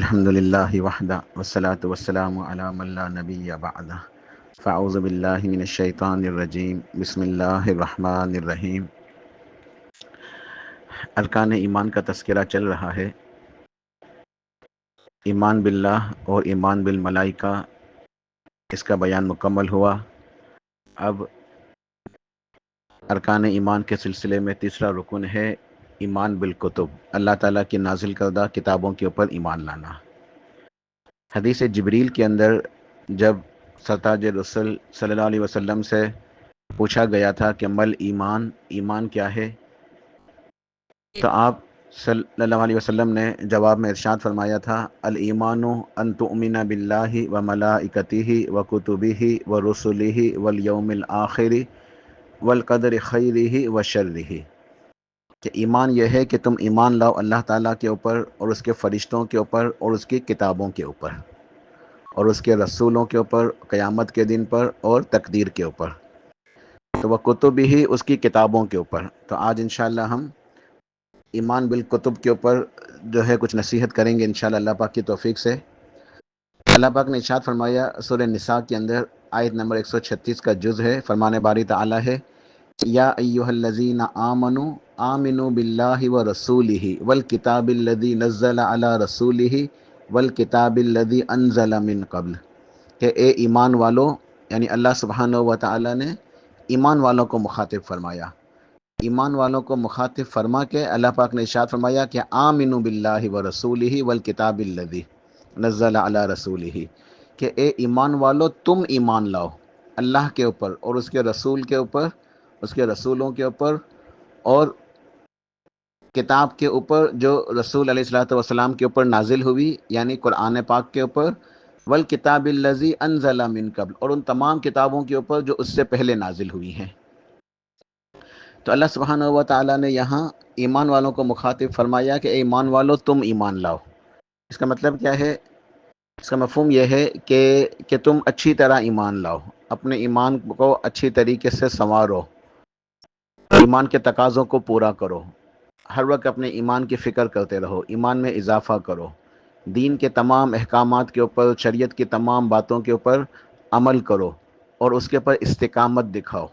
الحمد للہ وحدہ والصلاة والسلام علی من لا نبی بعدہ فاعوذ باللہ من الشیطان الرجیم بسم اللہ الرحمن الرحیم۔ ارکان ایمان کا تذکرہ چل رہا ہے۔ ایمان باللہ اور ایمان بالملائکہ، اس کا بیان مکمل ہوا۔ اب ارکان ایمان کے سلسلے میں تیسرا رکن ہے ایمان بالکتب، اللہ تعالیٰ کی نازل کردہ کتابوں کے اوپر ایمان لانا۔ حدیث جبریل کے اندر جب سرتاج رسول صلی اللہ علیہ وسلم سے پوچھا گیا تھا کہ مل ایمان، ایمان کیا ہے، تو آپ صلی اللہ علیہ وسلم نے جواب میں ارشاد فرمایا تھا الایمان ان تؤمن باللہ و ملائکتہ و کتبہ و رسلہ والیوم الآخر والقدر خیرہ و شرہ، کہ ایمان یہ ہے کہ تم ایمان لاؤ اللہ تعالیٰ کے اوپر اور اس کے فرشتوں کے اوپر اور اس کی کتابوں کے اوپر اور اس کے رسولوں کے اوپر، قیامت کے دن پر اور تقدیر کے اوپر، تو وہ کتب ہی اس کی کتابوں کے اوپر۔ تو آج انشاءاللہ ہم ایمان بالکتب کے اوپر جو ہے کچھ نصیحت کریں گے انشاءاللہ اللہ پاک کی توفیق سے۔ اللہ پاک نے ارشاد فرمایا سورہ نساء کے اندر، آیت نمبر 136 کا جز ہے، فرمان باری تعالیٰ ہے یا ایھا الذین آمنوا آمنوا باللہ ورسولہ والکتاب الذی نزل علی رسولہ والکتاب الذی انزل من قبل، کہ اے ایمان والو، یعنی اللہ سبحانہ و تعالیٰ نے ایمان والوں کو مخاطب فرمایا۔ ایمان والوں کو مخاطب فرما کے اللہ پاک نے ارشاد فرمایا کہ آمنوا باللہ ورسولہ والکتاب الذی نزل علی رسولہ، کہ اے ایمان والو تم ایمان لاؤ اللہ کے اوپر اور اس کے رسول کے اوپر، اس کے رسولوں کے اوپر اور کتاب کے اوپر جو رسول علیہ الصلوۃ والسلام کے اوپر نازل ہوئی، یعنی قرآن پاک کے اوپر، والکتاب الذی انزل من قبل، اور ان تمام کتابوں کے اوپر جو اس سے پہلے نازل ہوئی ہیں۔ تو اللہ سبحانہ و تعالیٰ نے یہاں ایمان والوں کو مخاطب فرمایا کہ اے ایمان والو تم ایمان لاؤ۔ اس کا مطلب کیا ہے؟ اس کا مفہوم یہ ہے کہ تم اچھی طرح ایمان لاؤ، اپنے ایمان کو اچھی طریقے سے سنوارو، ایمان کے تقاضوں کو پورا کرو، ہر وقت اپنے ایمان کی فکر کرتے رہو، ایمان میں اضافہ کرو، دین کے تمام احکامات کے اوپر، شریعت کی تمام باتوں کے اوپر عمل کرو اور اس کے اوپر استقامت دکھاؤ،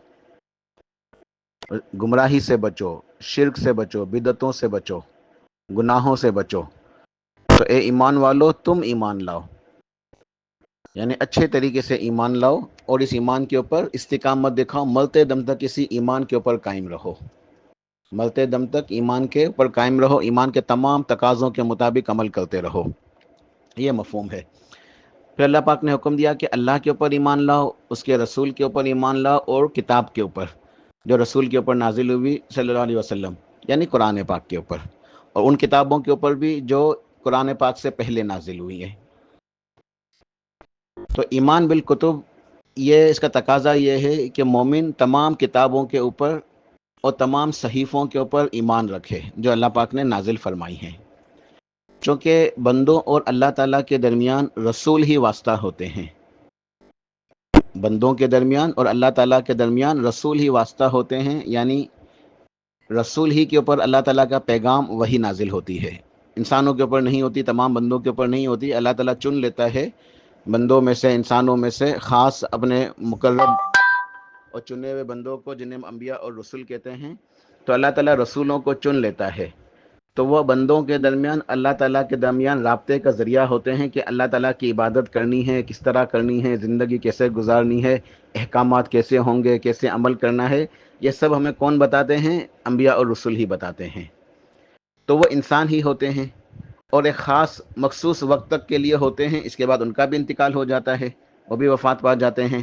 گمراہی سے بچو، شرک سے بچو، بدعتوں سے بچو، گناہوں سے بچو۔ تو اے ایمان والو تم ایمان لاؤ، یعنی اچھے طریقے سے ایمان لاؤ اور اس ایمان کے اوپر استقامت دکھاؤ، مرتے دم تک اسی ایمان کے اوپر قائم رہو، مرتے دم تک ایمان کے اوپر قائم رہو، ایمان کے تمام تقاضوں کے مطابق عمل کرتے رہو۔ یہ مفہوم ہے۔ پھر اللہ پاک نے حکم دیا کہ اللہ کے اوپر ایمان لاؤ، اس کے رسول کے اوپر ایمان لاؤ اور کتاب کے اوپر جو رسول کے اوپر نازل ہوئی صلی اللہ علیہ وسلم، یعنی قرآن پاک کے اوپر، اور ان کتابوں کے اوپر بھی جو قرآن پاک سے پہلے نازل ہوئی ہیں۔ تو ایمان بالکتب، یہ اس کا تقاضا یہ ہے کہ مومن تمام کتابوں کے اوپر اور تمام صحیفوں کے اوپر ایمان رکھے جو اللہ پاک نے نازل فرمائی ہیں، چونکہ بندوں اور اللہ تعالیٰ کے درمیان رسول ہی واسطہ ہوتے ہیں، بندوں کے درمیان اور اللہ تعالیٰ کے درمیان رسول ہی واسطہ ہوتے ہیں، یعنی رسول ہی کے اوپر اللہ تعالیٰ کا پیغام وہی نازل ہوتی ہے، انسانوں کے اوپر نہیں ہوتی، تمام بندوں کے اوپر نہیں ہوتی، اللہ تعالیٰ چن لیتا ہے بندوں میں سے، انسانوں میں سے خاص اپنے مقرب اور چنے ہوئے بندوں کو جنہیں انبیاء اور رسول کہتے ہیں، تو اللہ تعالیٰ رسولوں کو چن لیتا ہے، تو وہ بندوں کے درمیان اللہ تعالیٰ کے درمیان رابطے کا ذریعہ ہوتے ہیں کہ اللہ تعالیٰ کی عبادت کرنی ہے، کس طرح کرنی ہے، زندگی کیسے گزارنی ہے، احکامات کیسے ہوں گے، کیسے عمل کرنا ہے، یہ سب ہمیں کون بتاتے ہیں؟ انبیاء اور رسول ہی بتاتے ہیں۔ تو وہ انسان ہی ہوتے ہیں اور ایک خاص مخصوص وقت تک کے لیے ہوتے ہیں، اس کے بعد ان کا بھی انتقال ہو جاتا ہے، وہ بھی وفات پا جاتے ہیں۔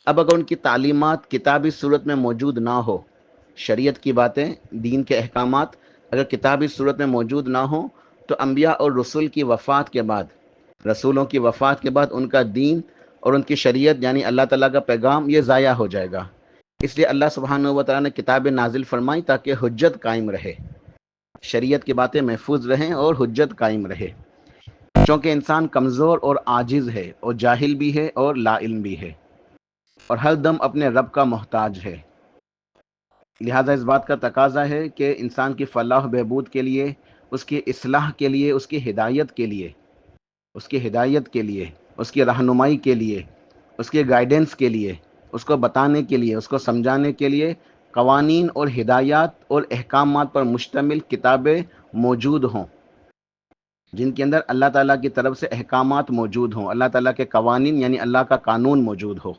اب اگر ان کی تعلیمات کتابی صورت میں موجود نہ ہو، شریعت کی باتیں، دین کے احکامات اگر کتابی صورت میں موجود نہ ہوں، تو انبیاء اور رسول کی وفات کے بعد، رسولوں کی وفات کے بعد ان کا دین اور ان کی شریعت یعنی اللہ تعالیٰ کا پیغام یہ ضائع ہو جائے گا۔ اس لیے اللہ سبحانہ و تعالیٰ نے کتابیں نازل فرمائی تاکہ حجت قائم رہے، شریعت کی باتیں محفوظ رہیں اور حجت قائم رہے، چونکہ انسان کمزور اور عاجز ہے اور جاہل بھی ہے اور لا علم بھی ہے اور ہر دم اپنے رب کا محتاج ہے، لہذا اس بات کا تقاضا ہے کہ انسان کی فلاح و بہبود کے لیے، اس کی اصلاح کے لیے، اس کی ہدایت کے لیے اس کی ہدایت کے لیے، اس کی رہنمائی کے لیے، اس کے گائیڈنس کے لیے، اس کو بتانے کے لیے، اس کو سمجھانے کے لیے قوانین اور ہدایات اور احکامات پر مشتمل کتابیں موجود ہوں، جن کے اندر اللہ تعالیٰ کی طرف سے احکامات موجود ہوں، اللہ تعالیٰ کے قوانین یعنی اللہ کا قانون موجود ہو،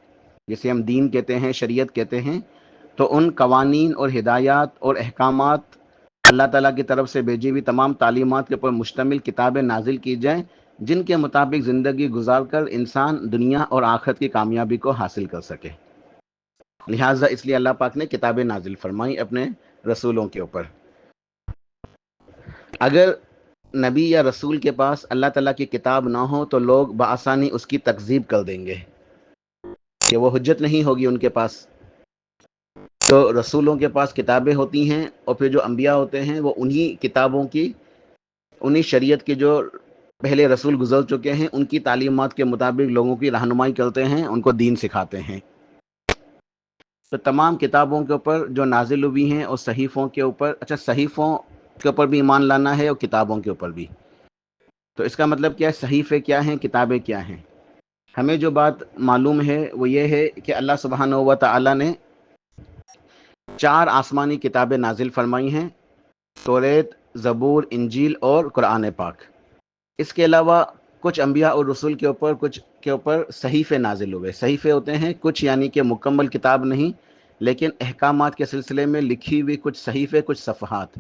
جسے ہم دین کہتے ہیں، شریعت کہتے ہیں۔ تو ان قوانین اور ہدایات اور احکامات، اللہ تعالیٰ کی طرف سے بھیجی ہوئی تمام تعلیمات کے اوپر مشتمل کتابیں نازل کی جائیں، جن کے مطابق زندگی گزار کر انسان دنیا اور آخرت کی کامیابی کو حاصل کر سکے۔ لہٰذا اس لیے اللہ پاک نے کتابیں نازل فرمائی اپنے رسولوں کے اوپر۔ اگر نبی یا رسول کے پاس اللہ تعالیٰ کی کتاب نہ ہو تو لوگ بآسانی اس کی تکذیب کر دیں گے کہ وہ حجت نہیں ہوگی ان کے پاس۔ تو رسولوں کے پاس کتابیں ہوتی ہیں، اور پھر جو انبیاء ہوتے ہیں وہ انہی کتابوں کی، انہی شریعت کے جو پہلے رسول گزر چکے ہیں ان کی تعلیمات کے مطابق لوگوں کی رہنمائی کرتے ہیں، ان کو دین سکھاتے ہیں۔ تو تمام کتابوں کے اوپر جو نازل ہوئی ہیں اور صحیفوں کے اوپر، اچھا صحیفوں کے اوپر بھی ایمان لانا ہے اور کتابوں کے اوپر بھی۔ تو اس کا مطلب کیا ہے؟ صحیفے کیا ہیں، کتابیں کیا ہیں؟ ہمیں جو بات معلوم ہے وہ یہ ہے کہ اللہ سبحانہ و تعالی نے 4 آسمانی کتابیں نازل فرمائی ہیں، توریت، زبور، انجیل اور قرآن پاک۔ اس کے علاوہ کچھ انبیاء اور رسول کے اوپر، کچھ کے اوپر صحیفے نازل ہوئے۔ صحیفے ہوتے ہیں کچھ، یعنی کہ مکمل کتاب نہیں، لیکن احکامات کے سلسلے میں لکھی ہوئی کچھ صحیفے، کچھ صفحات،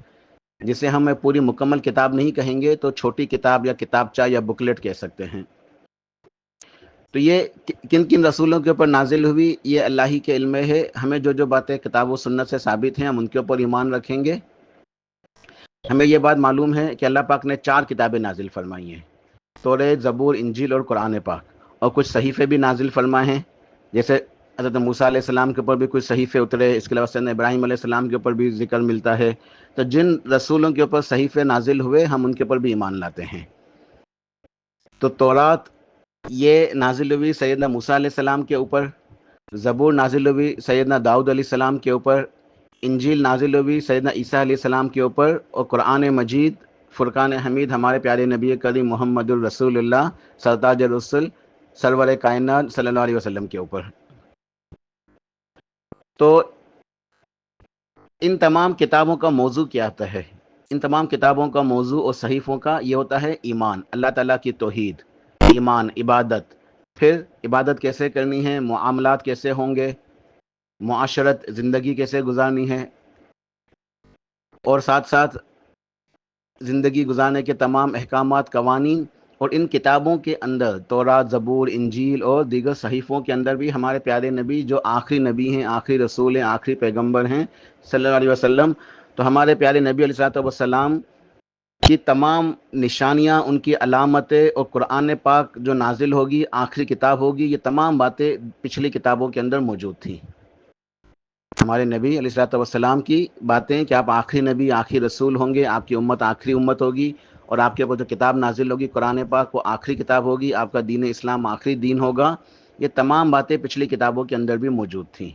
جسے ہم پوری مکمل کتاب نہیں کہیں گے تو چھوٹی کتاب یا کتابچہ یا بکلیٹ کہہ سکتے ہیں۔ تو یہ کن کن رسولوں کے اوپر نازل ہوئی یہ اللہ ہی کے علم ہے۔ ہمیں جو جو باتیں کتاب و سنت سے ثابت ہیں ہم ان کے اوپر ایمان رکھیں گے۔ ہمیں یہ بات معلوم ہے کہ اللہ پاک نے 4 کتابیں نازل فرمائی ہیں، توریت، زبور، انجیل اور قرآن پاک، اور کچھ صحیفے بھی نازل فرمائے ہیں، جیسے حضرت موسیٰ علیہ السلام کے اوپر بھی کچھ صحیفے اترے، اس کے علاوہ سیدنا ابراہیم علیہ السلام کے اوپر بھی ذکر ملتا ہے۔ تو جن رسولوں کے اوپر صحیفے نازل ہوئے ہم ان کے اوپر بھی ایمان لاتے ہیں۔ تو تورات یہ نازل ہوئی سیدنا موسیٰ علیہ السلام کے اوپر، زبور نازل ہوئی سیدنا داؤد علیہ السلام کے اوپر، انجیل نازل ہوئی سیدنا عیسیٰ علیہ السلام کے اوپر، اور قرآن مجید فرقان حمید ہمارے پیارے نبی کریم محمد الرسول اللہ سرتاج الرسل سرور کائنات صلی اللہ علیہ وسلم کے اوپر۔ تو ان تمام کتابوں کا موضوع کیا ہوتا ہے؟ ان تمام کتابوں کا موضوع اور صحیفوں کا یہ ہوتا ہے ایمان، اللہ تعالیٰ کی توحید، ایمان، عبادت، پھر عبادت کیسے کرنی ہے، معاملات کیسے ہوں گے، معاشرت، زندگی کیسے گزارنی ہے، اور ساتھ ساتھ زندگی گزارنے کے تمام احکامات، قوانین۔ اور ان کتابوں کے اندر تورات، زبور، انجیل اور دیگر صحیفوں کے اندر بھی ہمارے پیارے نبی جو آخری نبی ہیں، آخری رسول ہیں، آخری پیغمبر ہیں صلی اللہ علیہ وسلم، تو ہمارے پیارے نبی علیہ الصلوۃ والسلام کی تمام نشانیاں، ان کی علامتیں، اور قرآن پاک جو نازل ہوگی، آخری کتاب ہوگی، یہ تمام باتیں پچھلی کتابوں کے اندر موجود تھیں۔ ہمارے نبی علیہ الصلوۃ والسلام کی باتیں کہ آپ آخری نبی، آخری رسول ہوں گے، آپ کی امت آخری امت ہوگی، اور آپ کے اوپر جو کتاب نازل ہوگی قرآن پاک وہ آخری کتاب ہوگی، آپ کا دین اسلام آخری دین ہوگا، یہ تمام باتیں پچھلی کتابوں کے اندر بھی موجود تھیں۔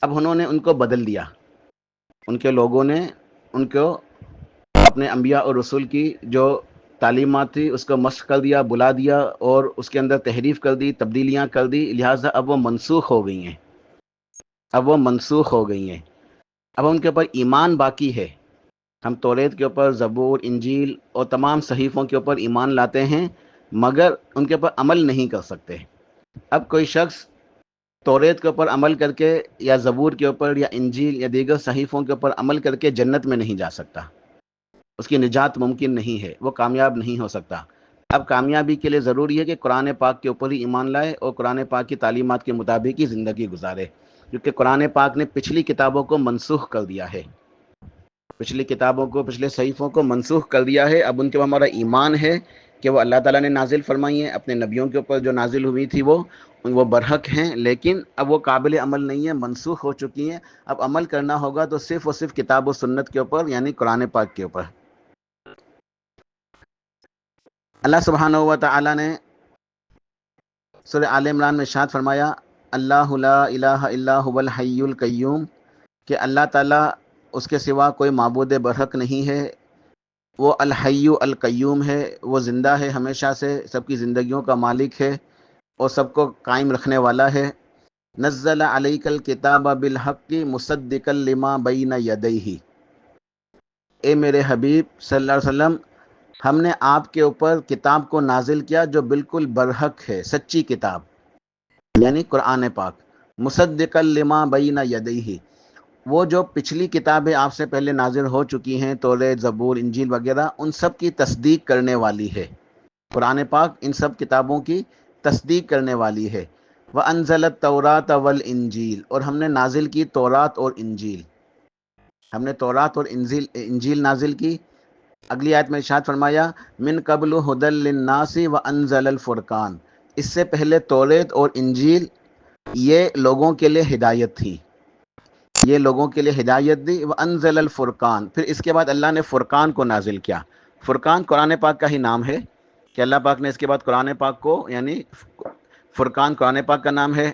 اب انہوں نے ان کو بدل دیا، ان کے لوگوں نے ان کو اپنے انبیاء اور رسول کی جو تعلیمات تھی اس کو مسخ کر دیا، بلا دیا، اور اس کے اندر تحریف کر دی، تبدیلیاں کر دی، لہٰذا اب وہ منسوخ ہو گئی ہیں، اب وہ منسوخ ہو گئی ہیں۔ اب ان کے اوپر ایمان باقی ہے، ہم توریت کے اوپر، زبور، انجیل اور تمام صحیفوں کے اوپر ایمان لاتے ہیں، مگر ان کے اوپر عمل نہیں کر سکتے۔ اب کوئی شخص توریت کے اوپر عمل کر کے، یا زبور کے اوپر، یا انجیل یا دیگر صحیفوں کے اوپر عمل کر کے جنت میں نہیں جا سکتا، اس کی نجات ممکن نہیں ہے، وہ کامیاب نہیں ہو سکتا۔ اب کامیابی کے لیے ضروری ہے کہ قرآن پاک کے اوپر ہی ایمان لائے اور قرآن پاک کی تعلیمات کے مطابق ہی زندگی گزارے، کیونکہ قرآن پاک نے پچھلی کتابوں کو منسوخ کر دیا ہے، پچھلی کتابوں کو، پچھلے صحیفوں کو منسوخ کر دیا ہے۔ اب ان کے ہمارا ایمان ہے کہ وہ اللہ تعالیٰ نے نازل فرمائی ہیں، اپنے نبیوں کے اوپر جو نازل ہوئی تھی وہ برحق ہیں، لیکن اب وہ قابل عمل نہیں ہے، منسوخ ہو چکی ہیں۔ اب عمل کرنا ہوگا تو صرف اور صرف کتاب و سنت کے اوپر، یعنی قرآن پاک کے اوپر۔ اللہ سبحانہ و تعالیٰ نے سورہ آل عمران میں ارشاد فرمایا، اللہ لا الہ الا هو الحی القیوم، کہ اللہ تعالیٰ اس کے سوا کوئی معبود برحق نہیں ہے، وہ الحی القیوم ہے، وہ زندہ ہے ہمیشہ سے، سب کی زندگیوں کا مالک ہے اور سب کو قائم رکھنے والا ہے۔ نزل علیک الکتاب بالحق مصدقا لما بین یدیہ، اے میرے حبیب صلی اللہ علیہ وسلم، ہم نے آپ کے اوپر کتاب کو نازل کیا جو بالکل برحق ہے، سچی کتاب، یعنی قرآن پاک۔ مصدقا لما بین یدیہ، وہ جو پچھلی کتابیں آپ سے پہلے نازل ہو چکی ہیں، توریت، زبور، انجیل وغیرہ، ان سب کی تصدیق کرنے والی ہے۔ قرآن پاک ان سب کتابوں کی تصدیق کرنے والی ہے۔ وَأَنزَلَ التَّوْرَاةَ وَالْإِنجِيلَ، اور ہم نے نازل کی تورات اور انجیل، ہم نے تورات اور انجیل نازل کی۔ اگلی آیت میں ارشاد فرمایا من قبل ھدی للناس وانزل الفرقان، اس سے پہلے توریت اور انجیل یہ لوگوں کے لیے ہدایت تھی، یہ لوگوں کے لیے ہدایت دی۔ وانزل الفرقان، پھر اس کے بعد اللہ نے فرقان کو نازل کیا۔ فرقان قرآن پاک کا ہی نام ہے کہ اللہ پاک نے اس کے بعد قرآن پاک کو، یعنی فرقان قرآن پاک کا نام ہے۔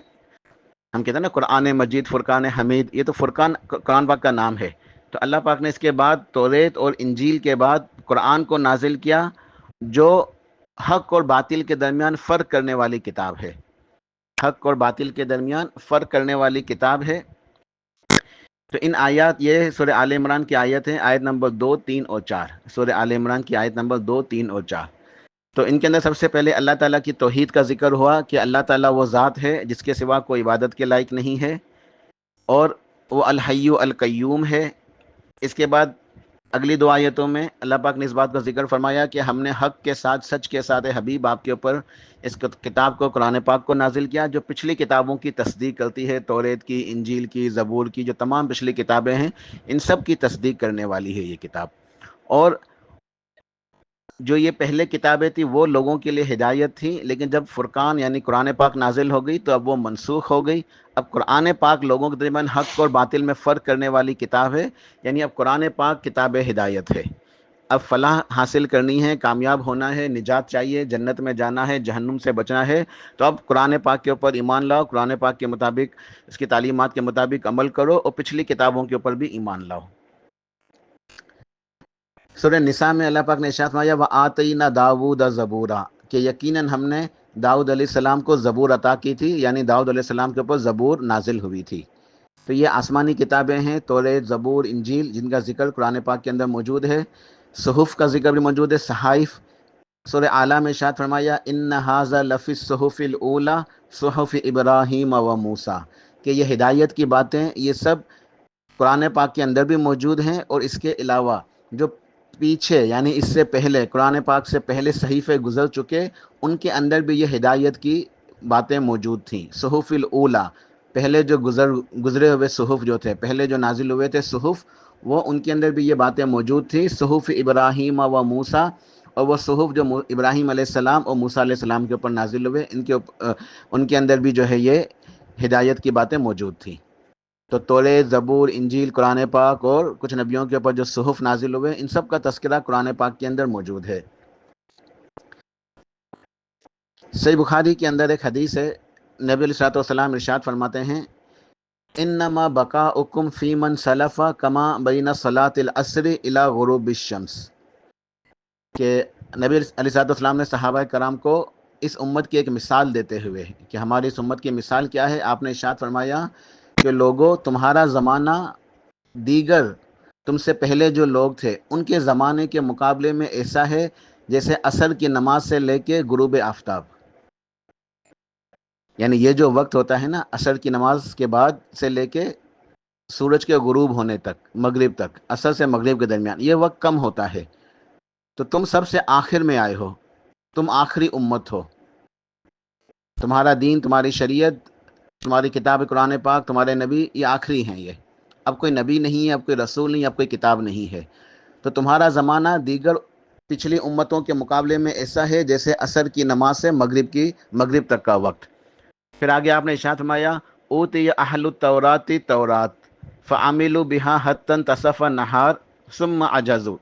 ہم کہتے ہیں نا قرآن مجید، فرقان حمید، یہ تو فرقان قرآن پاک کا نام ہے۔ تو اللہ پاک نے اس کے بعد توریت اور انجیل کے بعد قرآن کو نازل کیا، جو حق اور باطل کے درمیان فرق کرنے والی کتاب ہے، حق اور باطل کے درمیان فرق کرنے والی کتاب ہے۔ تو ان آیات، یہ سورہ آل عمران کی آیت ہیں، آیت نمبر 2، 3 اور 4، سورہ آل عمران کی آیت نمبر 2، 3 اور 4۔ تو ان کے اندر سب سے پہلے اللہ تعالیٰ کی توحید کا ذکر ہوا کہ اللہ تعالیٰ وہ ذات ہے جس کے سوا کوئی عبادت کے لائق نہیں ہے، اور وہ الحی القیوم ہے۔ اس کے بعد اگلی دو آیتوں میں اللہ پاک نے اس بات کا ذکر فرمایا کہ ہم نے حق کے ساتھ، سچ کے ساتھ حبیب آپ کے اوپر اس کتاب کو، قرآن پاک کو نازل کیا جو پچھلی کتابوں کی تصدیق کرتی ہے، توریت کی، انجیل کی، زبور کی، جو تمام پچھلی کتابیں ہیں ان سب کی تصدیق کرنے والی ہے یہ کتاب۔ اور جو یہ پہلے کتابیں تھیں وہ لوگوں کے لیے ہدایت تھیں، لیکن جب فرقان یعنی قرآن پاک نازل ہو گئی تو اب وہ منسوخ ہو گئی۔ اب قرآن پاک لوگوں کے درمیان حق اور باطل میں فرق کرنے والی کتاب ہے، یعنی اب قرآن پاک کتاب ہدایت ہے۔ اب فلاح حاصل کرنی ہے، کامیاب ہونا ہے، نجات چاہیے، جنت میں جانا ہے، جہنم سے بچنا ہے، تو اب قرآن پاک کے اوپر ایمان لاؤ، قرآن پاک کے مطابق، اس کی تعلیمات کے مطابق عمل کرو، اور پچھلی کتابوں کے اوپر بھی ایمان لاؤ۔ سورہ نساء میں اللہ پاک نے ارشاد فرمایا وَآتَيْنَا دَاوُودَ زَبُورًا، کہ یقیناً ہم نے داؤد علیہ السلام کو زبور عطا کی تھی، یعنی داؤد علیہ السلام کے اوپر زبور نازل ہوئی تھی۔ تو یہ آسمانی کتابیں ہیں، توریت، زبور، انجیل، جن کا ذکر قرآن پاک کے اندر موجود ہے۔ صحف کا ذکر بھی موجود ہے، صحائف۔ سورہ اعلیٰ میں ارشاد فرمایا ان ھذا لفی الصحف الاولی صحف ابراہیم و موسیٰ، کہ یہ ہدایت کی باتیں یہ سب قرآن پاک کے اندر بھی موجود ہیں، اور اس کے علاوہ جو پیچھے یعنی اس سے پہلے قرآن پاک سے پہلے صحیفے گزر چکے ان کے اندر بھی یہ ہدایت کی باتیں موجود تھیں۔ صحف الاولی، پہلے جو گزرے ہوئے صحف جو تھے، پہلے جو نازل ہوئے تھے صحف، وہ ان کے اندر بھی یہ باتیں موجود تھیں۔ صحف ابراہیم و موسیٰ، اور وہ صحف جو ابراہیم علیہ السلام اور موسیٰ علیہ السلام کے اوپر نازل ہوئے، ان کے اندر بھی جو ہے یہ ہدایت کی باتیں موجود تھیں۔ تو توریت، زبور، انجیل، قرآن پاک اور کچھ نبیوں کے اوپر جو صحف نازل ہوئے، ان سب کا تذکرہ قرآن پاک کے اندر موجود ہے۔ صحیح بخاری کے اندر ایک حدیث ہے، نبی علیہ الصلوۃ والسلام ارشاد فرماتے ہیں انما بقاؤکم فی من سلف کما بین صلاۃ العصر الی غروب الشمس، کہ نبی علیہ الصلوۃ والسلام نے صحابہ کرام کو اس امت کی ایک مثال دیتے ہوئے کہ ہماری اس امت کی مثال کیا ہے، آپ نے ارشاد فرمایا کہ لوگوں، تمہارا زمانہ دیگر تم سے پہلے جو لوگ تھے ان کے زمانے کے مقابلے میں ایسا ہے جیسے عصر کی نماز سے لے کے غروب آفتاب، یعنی یہ جو وقت ہوتا ہے نا عصر کی نماز کے بعد سے لے کے سورج کے غروب ہونے تک، مغرب تک، عصر سے مغرب کے درمیان یہ وقت کم ہوتا ہے، تو تم سب سے آخر میں آئے ہو، تم آخری امت ہو، تمہارا دین، تمہاری شریعت، تمہاری کتاب قرآن پاک، تمہارے نبی، یہ آخری ہیں۔ یہ اب کوئی نبی نہیں ہے، اب کوئی رسول نہیں، اب کوئی کتاب نہیں ہے، تو تمہارا زمانہ دیگر پچھلی امتوں کے مقابلے میں ایسا ہے جیسے عصر کی نماز سے مغرب تک کا وقت۔ پھر آگے آپ نے ارشاد فرمایا اوتی اہل التورات تورات فعملوا بها حتى انتصف النہار ثم عجزوا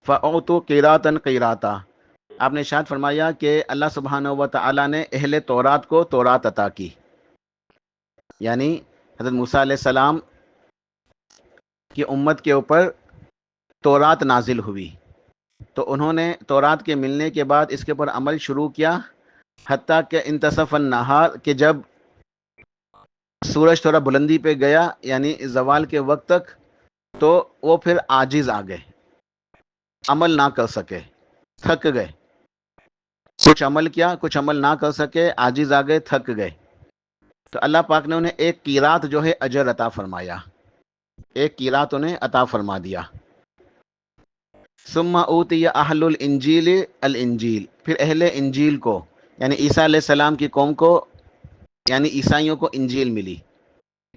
فاعطوا قیراطا قیراطا، آپ نے ارشاد فرمایا کہ اللہ سبحانہ و تعالی نے اہل تورات کو تورات عطا کی، یعنی حضرت موسیٰ علیہ السلام کی امت کے اوپر تورات نازل ہوئی، تو انہوں نے تورات کے ملنے کے بعد اس کے اوپر عمل شروع کیا، حتیٰ کہ انتصف النہار، کہ جب سورج تھوڑا بلندی پہ گیا یعنی زوال کے وقت تک، تو وہ پھر عاجز آ گئے، عمل نہ کر سکے، تھک گئے، کچھ عمل کیا کچھ عمل نہ کر سکے، عاجز آ گئے، تھک گئے، تو اللہ پاک نے انہیں ایک قیرات جو ہے اجر عطا فرمایا، ایک قیرات انہیں عطا فرما دیا۔ ثم اوتی اہل الانجیل الانجیل، پھر اہل انجیل کو یعنی عیسیٰ علیہ السلام کی قوم کو، یعنی عیسائیوں کو انجیل ملی۔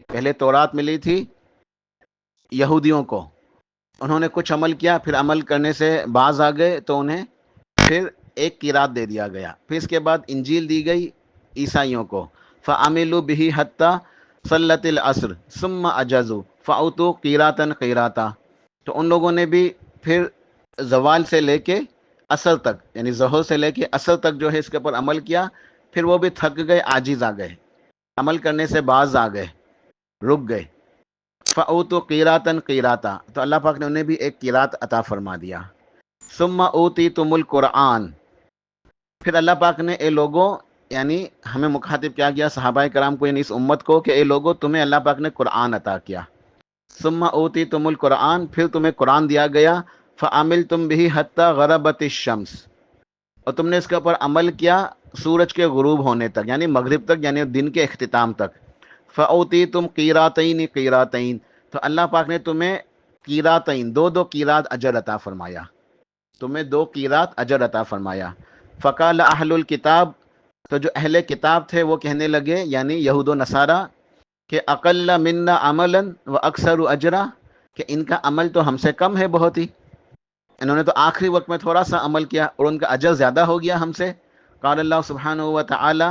پہلے تورات ملی تھی یہودیوں کو، انہوں نے کچھ عمل کیا، پھر عمل کرنے سے باز آ گئے تو انہیں پھر ایک قیرات دے دیا گیا، پھر اس کے بعد انجیل دی گئی عیسائیوں کو، فعملوا به حتی صلت العصر ثم اجزوا فاوتوا قیراتا قیراتا، تو ان لوگوں نے بھی پھر زوال سے لے کے عصر تک، یعنی ظہر سے لے کے عصر تک جو ہے اس کے اوپر عمل کیا، پھر وہ بھی تھک گئے، عاجز آ گئے، عمل کرنے سے باز آ گئے، رک گئے، فاوتوا قیراتا قیراتا، تو اللہ پاک نے انہیں بھی ایک قیرات عطا فرما دیا۔ ثم اوتیتم القرآن، پھر اللہ پاک نے اے لوگوں، یعنی ہمیں مخاطب کیا گیا صحابہ کرام کو، یعنی اس امت کو، کہ اے لوگوں تمہیں اللہ پاک نے قرآن عطا کیا۔ ثم اوتیتم القرآن، پھر تمہیں قرآن دیا گیا، فعملتم به حتی غربت الشمس، اور تم نے اس کے اوپر عمل کیا سورج کے غروب ہونے تک، یعنی مغرب تک، یعنی دن کے اختتام تک۔ فاوتیتم قیراتین قیراتین، تو اللہ پاک نے تمہیں قیراتین، دو دو قیرات اجر عطا فرمایا، تمہیں دو قیرات اجر عطا فرمایا۔ فقال اہل الکتاب، تو جو اہل کتاب تھے وہ کہنے لگے، یعنی یہود و نصارہ، کہ اقل منا عملا و اکثر اجرا، کہ ان کا عمل تو ہم سے کم ہے بہت ہی، انہوں نے تو آخری وقت میں تھوڑا سا عمل کیا اور ان کا اجر زیادہ ہو گیا ہم سے۔ قال اللہ سبحانہ و تعالی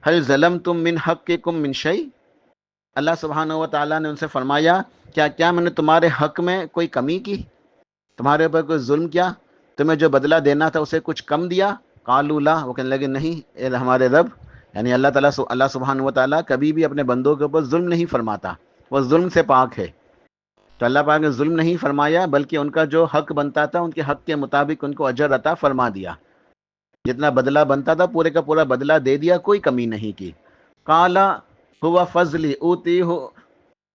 هل ظلمتم من حقکم من شیء، اللہ سبحانہ و تعالیٰ نے ان سے فرمایا کیا میں نے تمہارے حق میں کوئی کمی کی، تمہارے اوپر کوئی ظلم کیا، تمہیں جو بدلہ دینا تھا اسے کچھ کم دیا؟ قالوا لا، وہ کہنے لگے نہیں اے ہمارے رب، یعنی اللہ سبحانہ و تعالیٰ کبھی بھی اپنے بندوں کے اوپر ظلم نہیں فرماتا، وہ ظلم سے پاک ہے، تو اللہ پاک نے ظلم نہیں فرمایا، بلکہ ان کا جو حق بنتا تھا ان کے حق کے مطابق ان کو اجر عطا فرما دیا، جتنا بدلہ بنتا تھا پورے کا پورا بدلہ دے دیا، کوئی کمی نہیں کی۔ قال هو فضلی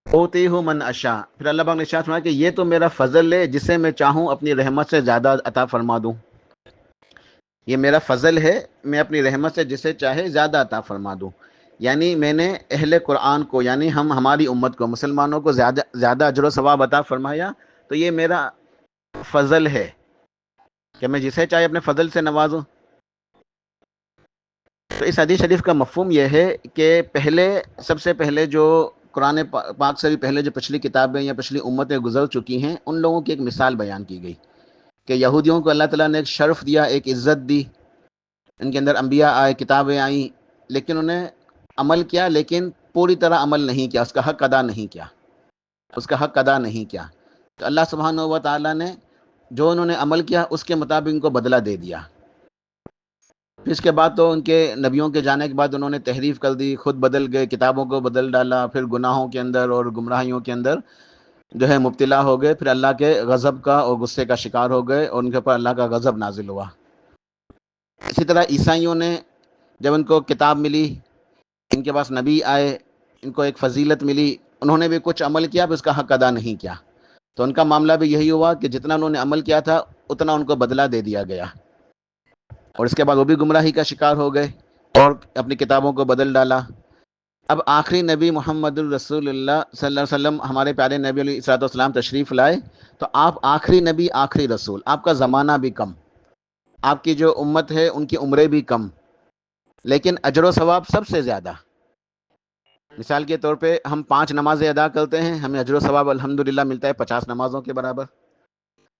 اوتیہ من اشاء، پھر اللہ پاک نے ارشاد فرمایا کہ یہ تو میرا فضل ہے، جسے میں چاہوں اپنی رحمت سے زیادہ عطا فرما دوں، یہ میرا فضل ہے، میں اپنی رحمت سے جسے چاہے زیادہ عطا فرما دوں، یعنی میں نے اہل قرآن کو، یعنی ہماری امت کو، مسلمانوں کو زیادہ اجر و ثواب عطا فرمایا، تو یہ میرا فضل ہے کہ میں جسے چاہے اپنے فضل سے نوازوں۔ تو اس حدیث شریف کا مفہوم یہ ہے کہ سب سے پہلے جو قرآن پاک سے بھی پہلے جو پچھلی کتابیں یا پچھلی امتیں گزر چکی ہیں، ان لوگوں کی ایک مثال بیان کی گئی کہ یہودیوں کو اللہ تعالیٰ نے ایک شرف دیا، ایک عزت دی، ان کے اندر انبیاء آئے، کتابیں آئیں، لیکن انہیں عمل کیا، لیکن پوری طرح عمل نہیں کیا، اس کا حق ادا نہیں کیا، اس کا حق ادا نہیں کیا، تو اللہ سبحانہ و تعالیٰ نے جو انہوں نے عمل کیا اس کے مطابق ان کو بدلہ دے دیا۔ پھر اس کے بعد تو ان کے نبیوں کے جانے کے بعد انہوں نے تحریف کر دی، خود بدل گئے، کتابوں کو بدل ڈالا، پھر گناہوں کے اندر اور گمراہیوں کے اندر جو ہے مبتلا ہو گئے، پھر اللہ کے غضب کا اور غصے کا شکار ہو گئے اور ان کے اوپر اللہ کا غضب نازل ہوا۔ اسی طرح عیسائیوں نے جب ان کو کتاب ملی، ان کے پاس نبی آئے، ان کو ایک فضیلت ملی، انہوں نے بھی کچھ عمل کیا، پھر اس کا حق ادا نہیں کیا، تو ان کا معاملہ بھی یہی ہوا کہ جتنا انہوں نے عمل کیا تھا اتنا ان کو بدلہ دے دیا گیا، اور اس کے بعد وہ بھی گمراہی کا شکار ہو گئے اور اپنی کتابوں کو بدل ڈالا۔ اب آخری نبی محمد الرسول اللہ صلی اللہ علیہ وسلم، ہمارے پیارے نبی علیہ الصلوۃ والسلام تشریف لائے، تو آپ آخری نبی، آخری رسول، آپ کا زمانہ بھی کم، آپ کی جو امت ہے ان کی عمریں بھی کم، لیکن اجر و ثواب سب سے زیادہ۔ مثال کے طور پہ ہم 5 نمازیں ادا کرتے ہیں، ہمیں اجر و ثواب الحمدللہ ملتا ہے 50 نمازوں کے برابر،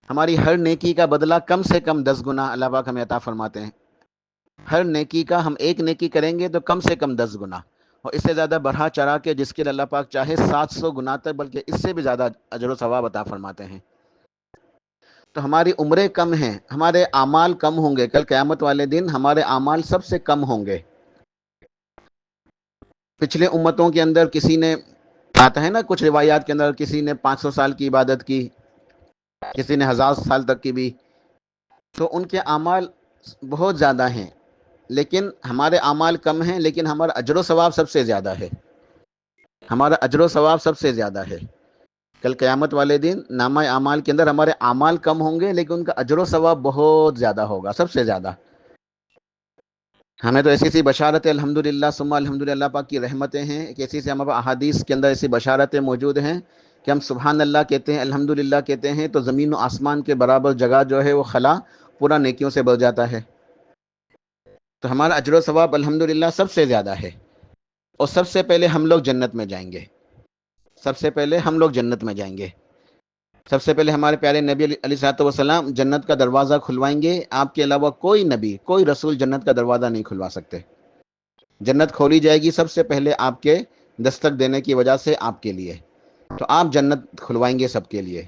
ہماری ہر نیکی کا بدلہ کم سے کم 10 گنا اللہ پاک ہمیں عطا فرماتے ہیں، ہر نیکی کا، ہم ایک نیکی کریں گے تو کم سے کم 10 گنا، اور اس سے زیادہ بڑھا چڑھا کے جس کے لیے اللہ پاک چاہے 700 گنا تک، بلکہ اس سے بھی زیادہ اجر و ثواب عطا فرماتے ہیں۔ تو ہماری عمریں کم ہیں، ہمارے اعمال کم ہوں گے، کل قیامت والے دن ہمارے اعمال سب سے کم ہوں گے۔ پچھلے امتوں کے اندر کسی نے، آتا ہے نا کچھ روایات کے اندر، کسی نے 500 سال کی عبادت کی، کسی نے 1000 سال تک کی بھی، تو ان کے اعمال بہت زیادہ ہیں، لیکن ہمارے اعمال کم ہیں، لیکن ہمارا اجر و ثواب سب سے زیادہ ہے، ہمارا اجر و ثواب سب سے زیادہ ہے۔ کل قیامت والے دن نامہ اعمال کے اندر ہمارے اعمال کم ہوں گے، لیکن ان کا اجر و ثواب بہت زیادہ ہوگا، سب سے زیادہ۔ ہمیں تو ایسی سی بشارت ہے، الحمدللہ ثم الحمدللہ، اللہ پاک کی رحمتیں ہیں کہ ایسی سی ہمارے احادیث کے اندر ایسی بشارتیں موجود ہیں کہ ہم سبحان اللہ کہتے ہیں، الحمدللہ کہتے ہیں تو زمین و آسمان کے برابر جگہ جو ہے وہ خلا پورا نیکیوں سے بھر جاتا ہے۔ تو ہمارا اجر و ثواب الحمدللہ سب سے زیادہ ہے، اور سب سے پہلے ہم لوگ جنت میں جائیں گے، سب سے پہلے ہم لوگ جنت میں جائیں گے۔ سب سے پہلے ہمارے پیارے نبی علیہ الصلوۃ والسلام جنت کا دروازہ کھلوائیں گے، آپ کے علاوہ کوئی نبی کوئی رسول جنت کا دروازہ نہیں کھلوا سکتے۔ جنت کھولی جائے گی سب سے پہلے آپ کے دستک دینے کی وجہ سے آپ کے لیے، تو آپ جنت کھلوائیں گے سب کے لیے،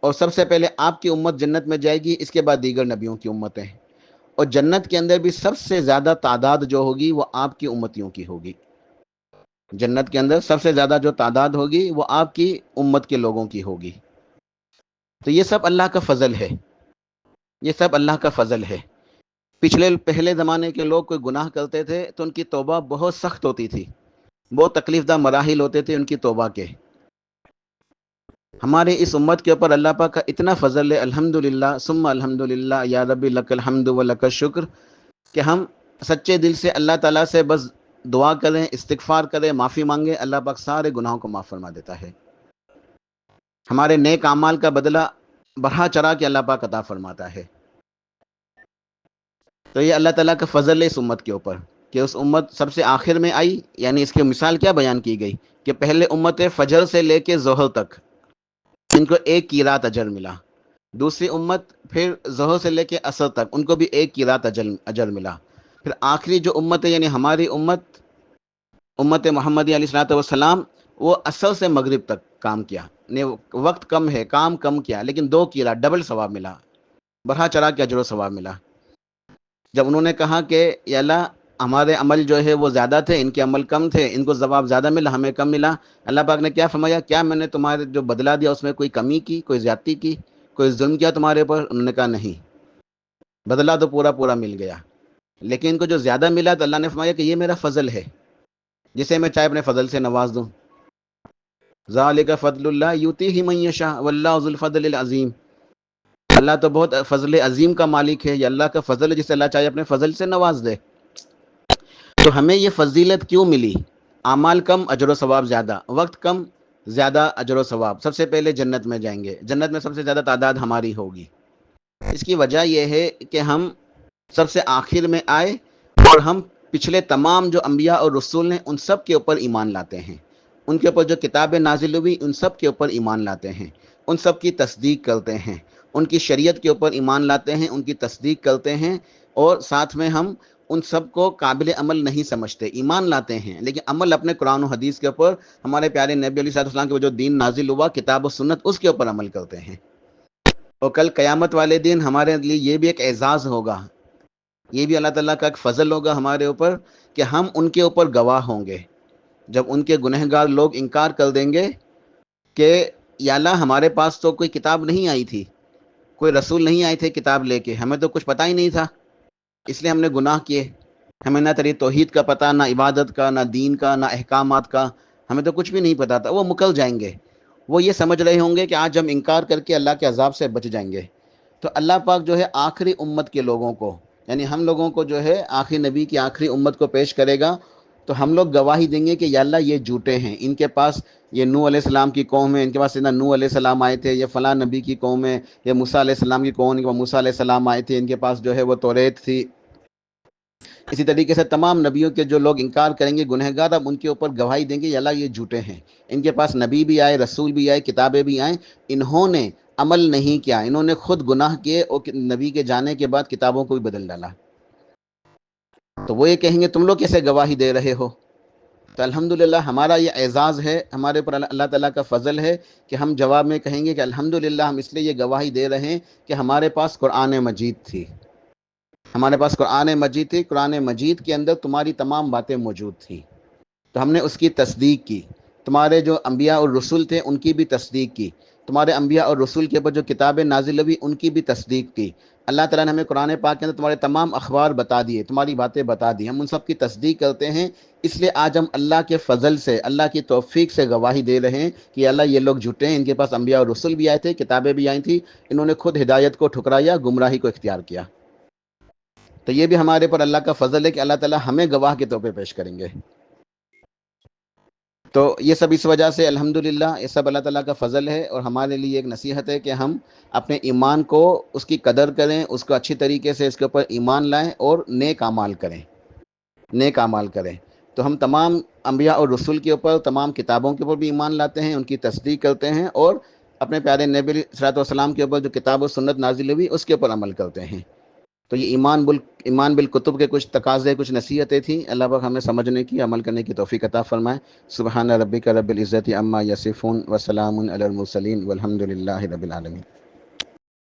اور سب سے پہلے آپ کی امت جنت میں جائے گی، اس کے بعد دیگر نبیوں کی امتیں، اور جنت کے اندر بھی سب سے زیادہ تعداد جو ہوگی وہ آپ کی امتیوں کی ہوگی۔ جنت کے اندر سب سے زیادہ جو تعداد ہوگی وہ آپ کی امت کے لوگوں کی ہوگی۔ تو یہ سب اللہ کا فضل ہے، یہ سب اللہ کا فضل ہے۔ پہلے زمانے کے لوگ کوئی گناہ کرتے تھے تو ان کی توبہ بہت سخت ہوتی تھی، بہت تکلیف دہ مراحل ہوتے تھے ان کی توبہ کے۔ ہمارے اس امت کے اوپر اللہ پاک کا اتنا فضل ہے، الحمدللہ ثم الحمدللہ، یا ربی لک الحمد و لک الشکر، کہ ہم سچے دل سے اللہ تعالیٰ سے بس دعا کریں، استغفار کریں، معافی مانگیں، اللہ پاک سارے گناہوں کو معاف فرما دیتا ہے۔ ہمارے نیک اعمال کا بدلہ بڑھا چڑھا کے اللہ پاک عطا فرماتا ہے۔ تو یہ اللہ تعالیٰ کا فضل ہے اس امت کے اوپر کہ اس امت سب سے آخر میں آئی، یعنی اس کی مثال کیا بیان کی گئی کہ پہلے امت فجر سے لے کے ظہر تک ان کو ایک کی رات اجر ملا، دوسری امت پھر ظہر سے لے کے عصر تک ان کو بھی ایک کی رات اجر ملا، پھر آخری جو امت ہے یعنی ہماری امت محمدی علیہ الصلوۃ والسلام، وہ عصر سے مغرب تک کام کیا، وقت کم ہے، کام کم کیا، لیکن 2 کی رات ڈبل ثواب ملا، بڑھا چڑھا کے اجر و ثواب ملا۔ جب انہوں نے کہا کہ یا اللہ ہمارے عمل جو ہے وہ زیادہ تھے، ان کے عمل کم تھے، ان کو ثواب زیادہ ملا، ہمیں کم ملا، اللہ پاک نے کیا فرمایا، کیا میں نے تمہارے جو بدلہ دیا اس میں کوئی کمی کی، کوئی زیادتی کی، کوئی ظلم کیا تمہارے اوپر؟ انہوں نے کہا نہیں، بدلہ تو پورا پورا مل گیا، لیکن ان کو جو زیادہ ملا تو اللہ نے فرمایا کہ یہ میرا فضل ہے، جسے میں چاہے اپنے فضل سے نواز دوں۔ ذالک فضل اللہ یؤتیہ من یشاء واللہ ذو الفضل العظیم، اللہ تو بہت فضل عظیم کا مالک ہے، یہ اللہ کا فضل ہے جسے اللہ چاہے اپنے فضل سے نواز دے۔ تو ہمیں یہ فضیلت کیوں ملی؟ اعمال کم اجر و ثواب زیادہ، وقت کم زیادہ اجر و ثواب، سب سے پہلے جنت میں جائیں گے، جنت میں سب سے زیادہ تعداد ہماری ہوگی۔ اس کی وجہ یہ ہے کہ ہم سب سے آخر میں آئے اور ہم پچھلے تمام جو انبیاء اور رسول ہیں ان سب کے اوپر ایمان لاتے ہیں، ان کے اوپر جو کتابیں نازل ہوئی ان سب کے اوپر ایمان لاتے ہیں، ان سب کی تصدیق کرتے ہیں، ان کی شریعت کے اوپر ایمان لاتے ہیں، ان کی تصدیق کرتے ہیں، اور ساتھ میں ہم ان سب کو قابل عمل نہیں سمجھتے، ایمان لاتے ہیں لیکن عمل اپنے قرآن و حدیث کے اوپر، ہمارے پیارے نبی علیہ السلام کے جو دین نازل ہوا کتاب و سنت اس کے اوپر عمل کرتے ہیں۔ اور کل قیامت والے دن ہمارے لیے یہ بھی ایک اعزاز ہوگا، یہ بھی اللہ تعالیٰ کا ایک فضل ہوگا ہمارے اوپر کہ ہم ان کے اوپر گواہ ہوں گے، جب ان کے گنہگار لوگ انکار کر دیں گے کہ یا اللہ ہمارے پاس تو کوئی کتاب نہیں آئی تھی، کوئی رسول نہیں آئے تھے کتاب لے کے، ہمیں تو کچھ پتہ ہی نہیں تھا، اس لیے ہم نے گناہ کیے، ہمیں نہ تیری توحید کا پتہ، نہ عبادت کا، نہ دین کا، نہ احکامات کا، ہمیں تو کچھ بھی نہیں پتہ تھا۔ وہ مکر جائیں گے، وہ یہ سمجھ رہے ہوں گے کہ آج ہم انکار کر کے اللہ کے عذاب سے بچ جائیں گے۔ تو اللہ پاک جو ہے آخری امت کے لوگوں کو، یعنی ہم لوگوں کو جو ہے آخری نبی کی آخری امت کو پیش کرے گا، تو ہم لوگ گواہی دیں گے کہ یا اللہ یہ جھوٹے ہیں، ان کے پاس یہ نوح علیہ السلام کی قوم ہے، ان کے پاس سیدنا نوح علیہ السلام آئے تھے، یہ فلاں نبی کی قوم ہے، یہ موسیٰ علیہ السلام کی قوم ہے، وہ موسیٰ علیہ السلام آئے تھے، ان کے پاس جو ہے وہ توریت تھی۔ اسی طریقے سے تمام نبیوں کے جو لوگ انکار کریں گے گنہگار، اب ان کے اوپر گواہی دیں گے یا اللہ یہ جھوٹے ہیں، ان کے پاس نبی بھی آئے، رسول بھی آئے، کتابیں بھی آئیں، انہوں نے عمل نہیں کیا، انہوں نے خود گناہ کیے اور نبی کے جانے کے بعد کتابوں کو بھی بدل ڈالا۔ تو وہ یہ کہیں گے تم لوگ کیسے گواہی دے رہے ہو؟ تو الحمدللہ ہمارا یہ اعزاز ہے، ہمارے اوپر اللہ تعالیٰ کا فضل ہے کہ ہم جواب میں کہیں گے کہ الحمدللہ ہم اس لیے یہ گواہی دے رہے ہیں کہ ہمارے پاس قرآن مجید تھی، ہمارے پاس قرآن مجید تھی، قرآن مجید کے اندر تمہاری تمام باتیں موجود تھیں، تو ہم نے اس کی تصدیق کی، تمہارے جو انبیاء اور رسول تھے ان کی بھی تصدیق کی، تمہارے انبیاء اور رسول کے اوپر جو کتابیں نازل ہوئی ان کی بھی تصدیق کی، اللہ تعالیٰ نے ہمیں قرآن پاک کے اندر تمہارے تمام اخبار بتا دیے، تمہاری باتیں بتا دی، ہم ان سب کی تصدیق کرتے ہیں. اس لیے آج ہم اللہ کے فضل سے، اللہ کی توفیق سے گواہی دے رہے ہیں کہ اللہ یہ لوگ جھوٹے ہیں، ان کے پاس انبیاء اور رسول بھی آئے تھے، کتابیں بھی آئی تھیں، انہوں نے خود ہدایت کو ٹھکرایا، گمراہی کو اختیار کیا. تو یہ بھی ہمارے پر اللہ کا فضل ہے کہ اللہ تعالیٰ ہمیں گواہ کے طور پہ پیش کریں گے. تو یہ سب اس وجہ سے الحمدللہ یہ سب اللہ تعالیٰ کا فضل ہے، اور ہمارے لیے ایک نصیحت ہے کہ ہم اپنے ایمان کو، اس کی قدر کریں، اس کو اچھی طریقے سے اس کے اوپر ایمان لائیں اور نیک اعمال کریں، نیک اعمال کریں. تو ہم تمام انبیاء اور رسول کے اوپر، تمام کتابوں کے اوپر بھی ایمان لاتے ہیں، ان کی تصدیق کرتے ہیں، اور اپنے پیارے نبی صلی اللہ علیہ وسلم کے اوپر جو کتاب و سنت نازل ہوئی اس کے اوپر عمل کرتے ہیں. تو یہ ایمان بالکتب کے کچھ تقاضے، کچھ نصیحتیں تھیں. اللہ پاک ہمیں سمجھنے کی، عمل کرنے کی توفیق عطا فرمائے. سبحان ربک رب العزت عما یصفون وسلام علی المرسلین والحمد للہ رب العالمین.